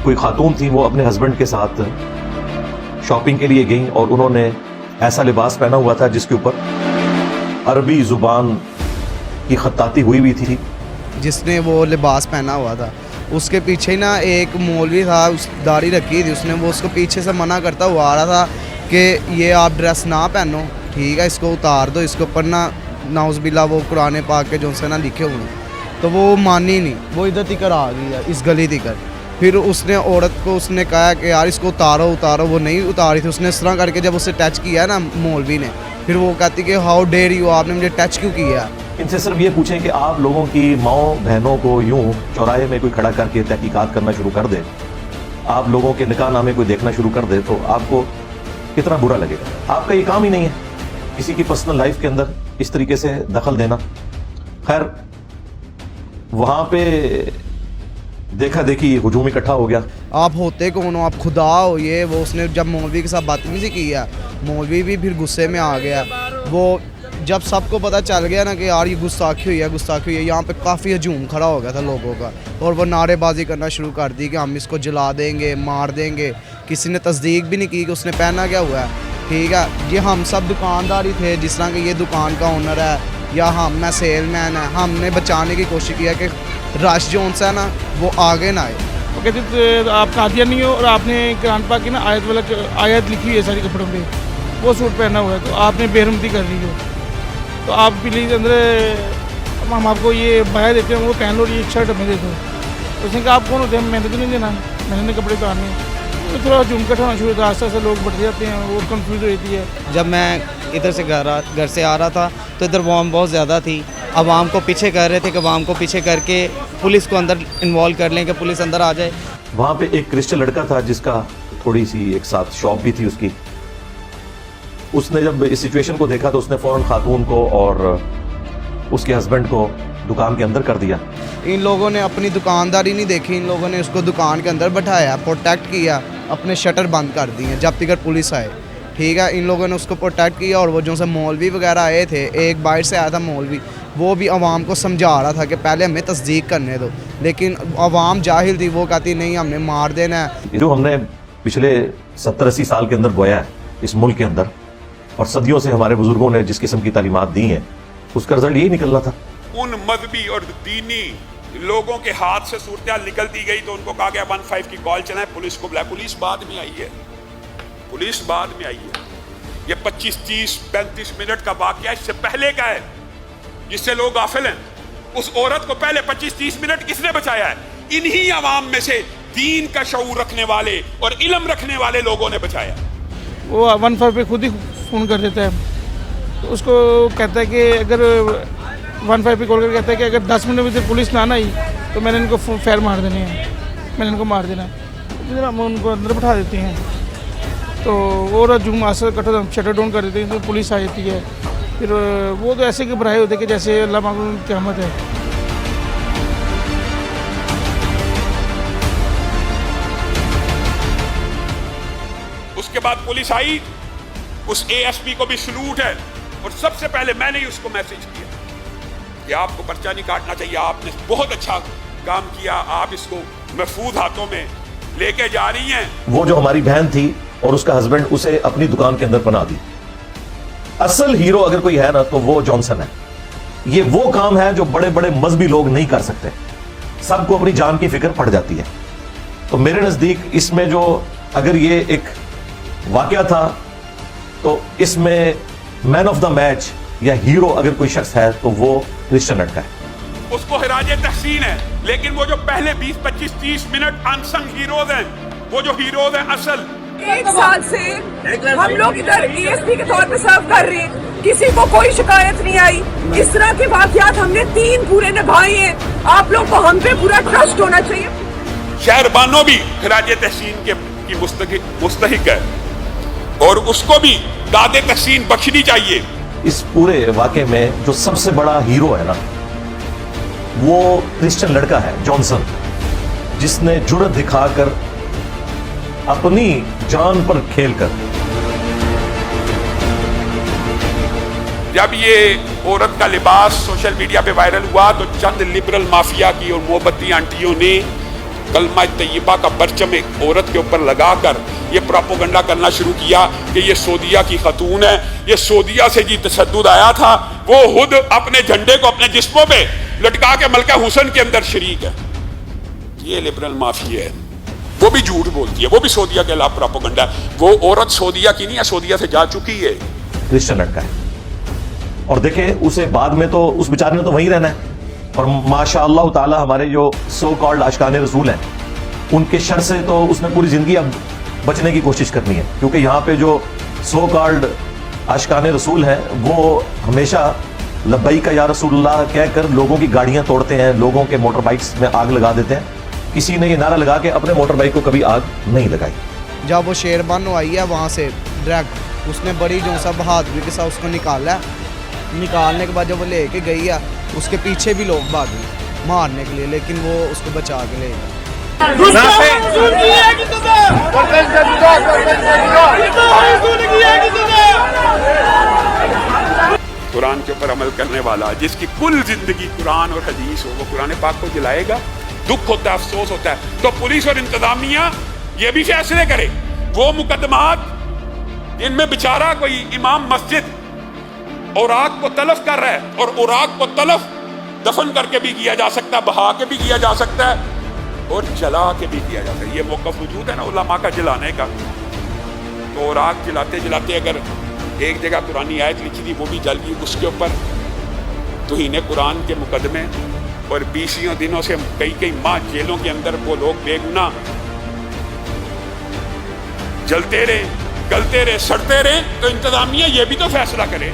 कोई खातून थी, वो अपने हस्बैंड के साथ शॉपिंग के लिए गई और उन्होंने ऐसा लिबास पहना हुआ था जिसके ऊपर अरबी जुबान की खत्ताती हुई भी थी। जिसने वो लिबास पहना हुआ था उसके पीछे ना एक मौलवी था, उस दाढ़ी रखी थी उसने, वो उसको पीछे से मना करता हुआ आ रहा था कि ये आप ड्रेस ना पहनो, ठीक है, इसको उतार दो, इसके ऊपर ना नाउज़बिल्ला वो कुरान पाक के जो से ना लिखे हुए। तो वो मानी नहीं, वो इधर तिकर आ गई है, इस गली तिकर। फिर उसने औरत को उसने कहा कि यार इसको उतारो उतारो, वो नहीं उतारी थी। उसने इस तरह करके जब उसे टच किया ना मौलवी ने, फिर वो कहती कि हाउ डेयर यू, आपने मुझे टच क्यों किया। इनसे सिर्फ ये पूछें कि आप लोगों की माओ बहनों को यूं चौराहे में कोई खड़ा करके तहकीकात करना शुरू कर दे, आप लोगों के निकाह नामे कोई देखना शुरू कर दे, तो आपको कितना बुरा लगेगा। आपका ये काम ही नहीं है किसी की पर्सनल लाइफ के अंदर इस तरीके से दखल देना। खैर, वहां पे देखा देखी हुजूम इकट्ठा हो गया। आप होते कौन हो, आप खुदा हो, ये वो। उसने जब मौलवी के साथ बदतमीजी की है, मौलवी भी फिर गुस्से में आ गया। वो जब सबको पता चल गया ना कि यार ये गुस्ताखी हुई है, गुस्ताखी हुई है, यहाँ पे काफ़ी हजूम खड़ा हो गया था लोगों का, और वो नारेबाजी करना शुरू कर दी कि हम इसको जला देंगे, मार देंगे। किसी ने तस्दीक भी नहीं की कि उसने पहना क्या हुआ है, ठीक है। ये हम सब दुकानदार ही थे, जिस तरह कि ये दुकान का ओनर है या हम मैं सेलमैन है, हमने बचाने की कोशिश किया कि रश जोन सा है ना वो आगे ना आए। वो कहते आप कादियानी हो और आपने कुरान पाक की ना आयत वाला आयत लिखी हुई है सारी कपड़ों पे, वो सूट पहना हुआ है, तो आपने बेरहमती कर रही हो, तो आप प्लीज़ अंदर हम आपको ये बाया देते हैं, वो पहन लो, ये शर्ट हमें दे दो। तो उसने कहा आप कौन होते हैं, मैंने तो नहीं देना, मैंने कपड़े पहने। तो थोड़ा झुमकट होना शुरू होता है, आस्ते आस्ते लोग बढ़ जाते हैं, वो कन्फ्यूज़ हो जाती है। जब मैं इधर से घर से आ रहा था तो इधर वॉम बहुत ज़्यादा थी। अवाम को पीछे कर रहे थे कि अवाम को पीछे करके पुलिस को अंदर इन्वॉल्व कर लें कि पुलिस अंदर आ जाए। वहां पे एक क्रिश्चियन लड़का था जिसका थोड़ी सी एक साथ शॉप भी थी उसकी। उसने जब इस सिचुएशन को देखा तो उसने फौरन खातून को और उसके हस्बैंड को दुकान के अंदर कर दिया। इन लोगों ने अपनी दुकानदारी नहीं देखी, इन लोगों ने उसको दुकान के अंदर बैठाया, प्रोटेक्ट किया, अपने शटर बंद कर दिए जब तक पुलिस आए, ठीक है। इन लोगों ने उसको प्रोटेक्ट किया, और वो जो से मौलवी वगैरह आए थे, एक बाहर से आया था मौलवी, वो भी आवाम को समझा रहा था कि पहले हमें तस्दीक करने दो, लेकिन आवाम जाहिल थी, वो कहती नहीं हमने मार देना है। जो हमने पिछले 70-80 साल के अंदर बोया है इस मुल्क के अंदर, और सदियों से हमारे बुजुर्गों ने जिस किस्म की तालीमात दी हैं, उसका रिजल्ट यही निकलना था। उन मजहबी और दीनी लोगों के हाथ से सूरत निकलती गई तो उनको कहा गया 15 की कॉल चलाएं, पुलिस को बुलाए। पुलिस बाद में आई है, पुलिस बाद में आई है। ये 25, 30, 35 मिनट का वाकया इससे पहले का है, जिससे लोग गाफिल हैं। उस औरत को पहले 25-30 मिनट किसने बचाया है? इन्हीं अवाम में से दीन का शऊर रखने वाले और इल्म रखने वाले लोगों ने बचाया। वो 15 पे खुद ही फ़ोन कर देता है, तो उसको कहता है कि अगर 15 पे कॉल कर कहता है कि अगर 10 मिनट में पुलिस ना आई तो मैंने इनको फैर मार देने हैं, मैंने इनको मार देना है। फिर हम उनको अंदर बैठा देते हैं, तो और जुम आसर कटा शटर डाउन कर देते हैं, तो पुलिस आ जाती है। फिर वो तो ऐसे घबराए होते कि जैसे अल्लाह मालूम क़यामत है। उसके बाद पुलिस आई, उस ASP को भी सलूट है, और सबसे पहले मैंने ही उसको मैसेज किया कि आपको पर्चा नहीं काटना चाहिए, आपने बहुत अच्छा काम किया, आप इसको महफूज हाथों में लेके जा रही हैं। वो जो हमारी बहन थी और उसका हस्बैंड, उसे अपनी दुकान के अंदर पना दी। असल हीरो अगर कोई है ना तो वो जॉनसन है। ये वो काम है जो बड़े बड़े मजहबी लोग नहीं कर सकते, सबको अपनी जान की फिक्र पड़ जाती है। तो मेरे नजदीक इसमें जो अगर ये एक वाकया था, तो इसमें मैन ऑफ द मैच या हीरो अगर कोई शख्स है तो वो क्रिश्चियन लड़का है। उसको हिराजे तहसीन है, लेकिन वो जो पहले 20, 25, 30 मिनट अनसंग हीरोज हैं, वो जो हीरोज हैं असल। 1 साल से हम लोग इधर ASP के तौर पे सर्व कर रहे हैं, किसी को कोई शिकायत नहीं आई। इस तरह के वाकयात हमने 3 पूरे निभाए हैं। आप लोग को हम पे पूरा ट्रस्ट होना चाहिए। शहरबानो भी खिराजे तहसीन की मुस्तहिक है, और उसको भी दादे तहसीन बख्शनी चाहिए। इस पूरे वाकये में जो सबसे बड़ा हीरो है ना, वो क्रिश्चियन लड़का है जॉनसन, जिसने जुर्रत दिखाकर अपनी जान पर खेलकर। जब ये औरत का लिबास सोशल मीडिया पे वायरल हुआ तो चंद लिबरल माफिया की और मोहब्बती आंटियों ने कलमा तैयबा का परचम एक औरत के ऊपर लगाकर ये प्रोपोगंडा करना शुरू किया कि ये सऊदीया की खतून है, ये सऊदीया से जी तशद्दुद आया था, वो खुद अपने झंडे को अपने जिस्मों पे लटका के मलका हुसैन के अंदर शरीक है। ये लिबरल माफी है, वो भी झूठ बोलती है, वो भी सऊदीया के खिलाफ प्रोपोगंडा है। वो औरत सऊदीया की नहीं है, सऊदीया से जा चुकी है। क्रिश्चियन लड़का है और देखे उसे बाद में तो उस बेचारे ने तो वहीं रहना है। और माशाअल्लाह ताला हमारे जो सो कॉल्ड आशिकाने रसूल हैं उनके शर से तो उसने पूरी जिंदगी अब बचने की कोशिश करनी है, क्योंकि यहाँ पे जो सो कॉल्ड आशिकाने रसूल हैं वो हमेशा लब्बैक या रसूलुल्लाह कहकर लोगों की गाड़ियां तोड़ते हैं, लोगों के मोटर बाइक्स में आग लगा देते हैं। किसी ने ये नारा लगा के अपने मोटर बाइक को कभी आग नहीं लगाई। जब वो शेरबानो आई है वहाँ से डायरेक्ट उसने बड़ी जो सा बहादुरी के साथ उसको निकाला। निकालने के बाद जब वो लेके गई है उसके पीछे भी लोग भागे मारने के लिए, लेकिन वो उसको बचा के ले गए। कुरान के ऊपर अमल करने वाला जिसकी कुल जिंदगी कुरान और हदीस हो, वो कुरान पाक को जलाएगा। दुख होता है, अफसोस होता है। तो पुलिस और इंतजामिया ये भी फैसले करे। वो मुकदमात इनमें बेचारा कोई इमाम मस्जिद औराक को तलफ कर रहा है, और औराक को तलफ दफन करके भी किया जा सकता है, बहा के भी किया जा सकता है, और जला के भी किया जा सकता है। ये मौक़िफ़ वजूद है ना उलमा का जलाने का। तो औराक जलाते जलाते अगर एक जगह कुरानी आयत लिखी थी वो भी जल गई, उसके ऊपर तौहीन कुरान के मुकदमे, और 20 दिनों से कई माह जेलों के अंदर वो लोग बेगुनाह जलते रहे, गलते रहे, सड़ते रहे। तो इंतजामिया ये भी तो फैसला करे।